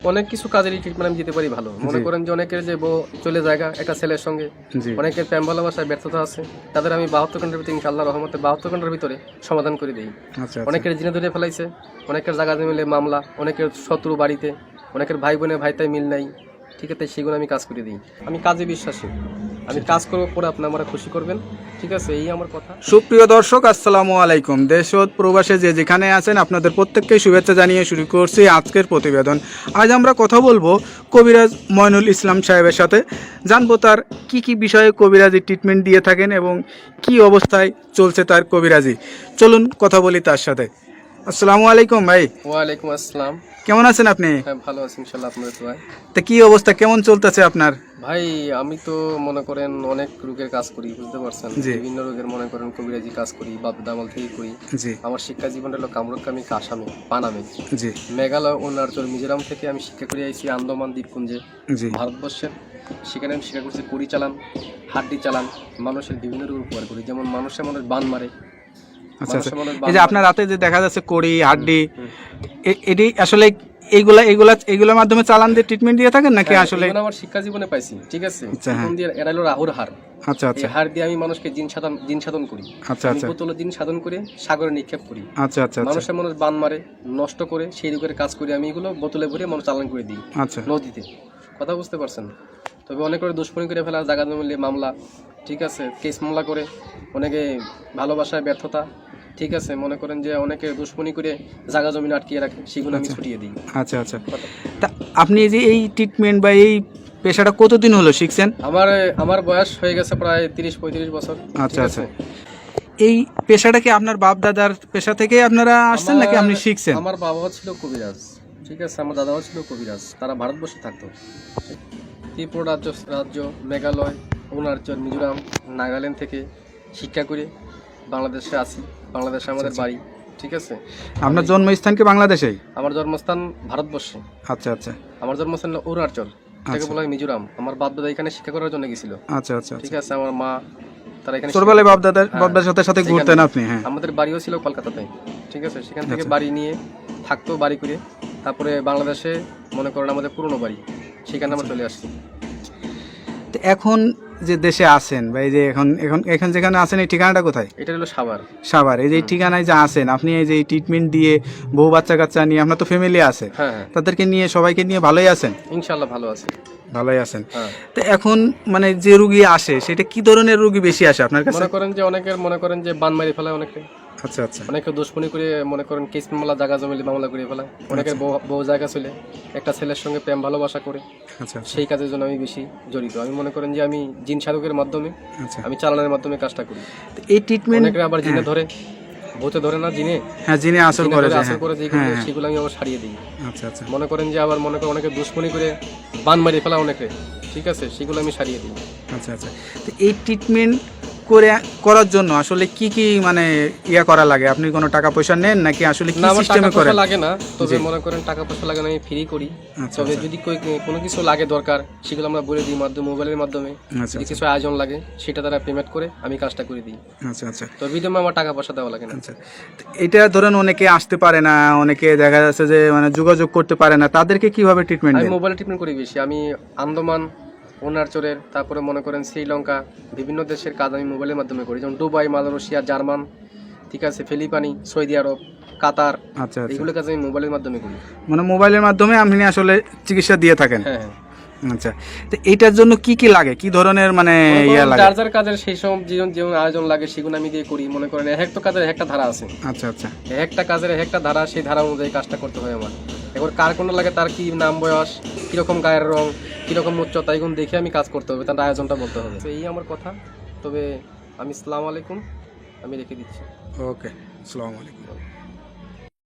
অনেক কিছু কাজেরই ট্রিটমেন্ট আমি দিতে পারি ভালো। মনে করেন যে অনেকের যে বউ চলে জায়গা একটা ছেলের সঙ্গে, অনেকের প্রেম ভালোবাসায় ব্যর্থতা আছে, তাদের আমি 72 ঘন্টার ভিতরে ইনশাআল্লাহ রহমতে 72 ঘন্টার ভিতরে সমাধান করে দিই। অনেকের জিনে ধরে ফেলাইছে, অনেকের জায়গা মিলে মামলা, অনেকের শত্রু বাড়িতে, অনেকের ভাই বোনে ভাইতাই মিল নাই, ঠিক আছে, সেগুলো আমি কাজ করে দিই। আমি কাজে বিশ্বাসী, আমি কাজ করবো পরে আপনি আমার খুশি করবেন, ঠিক আছে, এই আমার কথা। সুপ্রিয় দর্শক, আসসালামু আলাইকুম। দেশ ও প্রবাসে যে যেখানে আছেন আপনাদের প্রত্যেককে শুভেচ্ছা জানিয়ে শুরু করছি আজকের প্রতিবেদন। আজ আমরা কথা বলবো কবিরাজ ময়নুল ইসলাম সাহেবের সাথে, জানবো তার কি কি বিষয়ে কবিরাজি ট্রিটমেন্ট দিয়ে থাকেন এবং কি অবস্থায় চলছে তার কবিরাজি। চলুন কথা বলি তার সাথে। আসসালামু আলাইকুম ভাই। ওয়ালাইকুম আসসালাম। কেমন আছেন আপনি? হ্যাঁ, ভালো আছি ইনশাআল্লাহ, আপনাদের দোয়ায়। তা কি অবস্থা, কেমন চলতেছে আপনার? ভাই আমি তো মনে করেন অনেক রোগের কাজ করি, বুঝতে পারছেন, বিভিন্ন রোগের মনে করেন কবিরাজি কাজ করি, বাপ দামাল থেকে করি। আমার শিক্ষা জীবনটা হলো কামরূপকামী আসামে পানামে, মেঘালয়, অরুণাচল, মিজোরাম থেকে আমি শিক্ষা করে আইছি আন্দামান দ্বীপপুঞ্জে, ভারতবর্ষের। সেখানে আমি শিক্ষা করছি কুড়ি চালান, হাড্ডি চালান, মানুষের বিভিন্ন রোগ উপকার করি, যেমন মানুষের মানুষ বান মারে। এই যে আপনার রাতে যে দেখা যাচ্ছে কড়ি হাড্ডি, এটি আসলে এইগুলোর মাধ্যমে চালান দিয়ে ট্রিটমেন্ট দিয়ে থাকেন নাকি? আসলে আমার শিক্ষা জীবনে পাইছি, ঠিক আছে। এরা হলো রাহুর হার। আচ্ছা আচ্ছা, হার দিয়ে আমি মানুষকে জিন সাধন করি। আচ্ছা আচ্ছা, বোতলে জিন সাধন করে সাগরে নিক্ষেপ করি। আচ্ছা আচ্ছা, মানুষের মানুষ বান মারে, নষ্ট করে, সেই রোগের কাজ করি আমি, এগুলো বোতলে ভরে মানুষ চালান করে দিই নদীতে। কথা বুঝতে পারছেন? তবে অনেক করে দুষ্কর্মী করে ফেলা, জায়গা মিলে মামলা, ঠিক আছে, কেস মামলা করে, অনেকে ভালোবাসায় ব্যর্থতা, ঠিক আছে, মনে করেন যে অনেকে দুশ্মনী করে জায়গা জমি আটকিয়ে রাখে, সেগুলো আমি ছুটিয়ে দিই। আচ্ছা আচ্ছা। তা আপনি যে এই ট্রিটমেন্ট বা এই পেশাটা কতদিন হলো শিখছেন? আমার বয়স হয়ে গেছে প্রায় 30-35 বছর। আচ্ছা আচ্ছা। এই পেশাটা কি আপনার বাপ দাদার পেশা থেকে আপনারা আসছেন নাকি আপনি শিখছেন? আমার বাবাও ছিল কবিরাজ, ঠিক আছে, আমার দাদাও ছিল কবিরাজ, তারা ভারতবর্ষে থাকতো। ত্রিপুরা রাজ্য, মেঘালয়, অরুণাচল, মিজোরাম, নাগাল্যান্ড থেকে শিক্ষা করে বাংলাদেশে আসি। বাংলাদেশে আমাদের বাড়ি, ঠিক আছে। আপনার জন্মস্থান কি বাংলাদেশেই? আমার জন্মস্থান ভারতবর্ষে। আচ্ছা আচ্ছা। আমার জন্মস্থান অরুণাচল, এটাকে বলা হয় মিজোরাম। আমার বাপ দাদা এখানে শিক্ষা করার জন্য গেছিল। আচ্ছা আচ্ছা, ঠিক আছে। আমার মা, তারা এখানে ছোটবেলায় বাপ দাদার সাথে ঘুরতেন আপনি? হ্যাঁ, আমাদের বাড়িও ছিল কলকাতাতে, ঠিক আছে। সেখান থেকে বাড়ি নিয়ে থাকতো, বাড়ি করে তারপরে বাংলাদেশে মনে করেন আমাদের পুরনো বাড়ি, সেখানে আমরা চলে আসছি। এখন যে দেশে আছেন বা এই যে এখন যেখানে আছেন, এই ঠিকানাটা কোথায়? এটা হলো সাভার। এই যে ঠিকানায় যে আছেন আপনি, এই যে ট্রিটমেন্ট দিয়ে বউ বাচ্চা কাচ্চা নিয়ে, আপনার তো ফ্যামিলি আছে, তাদেরকে নিয়ে সবাইকে নিয়ে ভালোই আছেন? ইনশাআল্লাহ ভালো আছি। ভালোই আছেন। তো এখন মানে যে রোগী আসে, সেটা কি ধরনের রোগী বেশি আসে আপনার কাছে? মনে করেন যে অনেকের মনে করেন যে বান মারি ফেলায় অনেকে। আচ্ছা আচ্ছা। অনেকে দুশ্মনী করে মনে করেন কেস মামলা, জায়গা জমিলে মামলা করে ফেলায়। অনেকের বউ জায়গা চলে একটা ছেলের সঙ্গে প্রেম ভালোবাসা করে। আচ্ছা, সেই কাজের জন্য আমি বেশি জড়িত। আমি মনে করেন যে আমি জিন সাধকের মাধ্যমে, আমি চালানোর মাধ্যমে কাজটা করি। এই ট্রিটমেন্ট অনেকে আবার জিনে ধরে, ভূতে ধরে না, জিনে, হ্যাঁ, জিনে আসর করে সেগুলো আমি আবার সারিয়ে দিই। আচ্ছা আচ্ছা। মনে করেন যে আবার মনে করেন অনেকে দুশ্মনী করে বান মারি ফেলা অনেকে, ঠিক আছে, সেগুলো আমি সারিয়ে দিই। আচ্ছা আচ্ছা। তো এই ট্রিটমেন্ট করার জন্য আসলে কি কি মানে করা লাগে? আপনি কোনো টাকা পয়সা নেন নাকি আসলে কি সিস্টেমে করেন? লাগে না, তবে মনে করেন টাকা পয়সা লাগে না, আমি ফ্রি করি। তবে যদি কোনো কিছু লাগে দরকার, সেগুলো আমরা বলে দিই মোবাইলের মাধ্যমে। যদি কিছু আয়োজন লাগে, সেটা দ্বারা পেমেন্ট করে আমি কাজটা করে দিই। আচ্ছা আচ্ছা। তো বিধমে আমার টাকা পয়সা দেওয়া লাগে না। আচ্ছা, এটা ধরেন অনেকে আসতে পারে না, অনেকে দেখা যাচ্ছে যে মানে যোগাযোগ করতে পারে না, তাদেরকে কিভাবে ট্রিটমেন্ট দেন? আমি মোবাইলে ট্রিটমেন্ট করি বেশি। আমি আন্দামান, অরুণাচলের, তারপরে মনে করেন শ্রীলঙ্কা, বিভিন্ন দেশের কাজ আমি মোবাইলের মাধ্যমে করি, যেমন দুবাই, মালয়েশিয়া, জার্মান, ঠিক আছে, ফিলিপাইনি, সৌদি আরব, কাতার। আচ্ছা, এগুলো কাজ আমি মোবাইলের মাধ্যমে করি। মানে মোবাইলের মাধ্যমে আপনি আসলে চিকিৎসা দিয়ে থাকেন? হ্যাঁ। আচ্ছা, তো এইটার জন্য কি কি লাগে, কি ধরনের মানে লাগে? যার যার কাজের সেই সব যেমন আয়োজন লাগে, সেগুলো আমি দিয়ে করি। মনে করেন একটা কাজের একটা ধারা আছে। আচ্ছা আচ্ছা। একটা কাজের একটা ধারা, সেই ধারা অনুযায়ী কাজটা করতে হয় আমার। এবার কার কোন লাগে, তার কি নাম, বয়স, কিরকম গায়ের রং, কিরকম উচ্চতা, এগুলো দেখে আমি কাজ করতে হবে, তার আয়োজনটা বলতে হবে। এই আমার কথা। তবে আমি আসসালামু আলাইকুম, আমি রেখে দিচ্ছি। ওকে, আসসালামু আলাইকুম।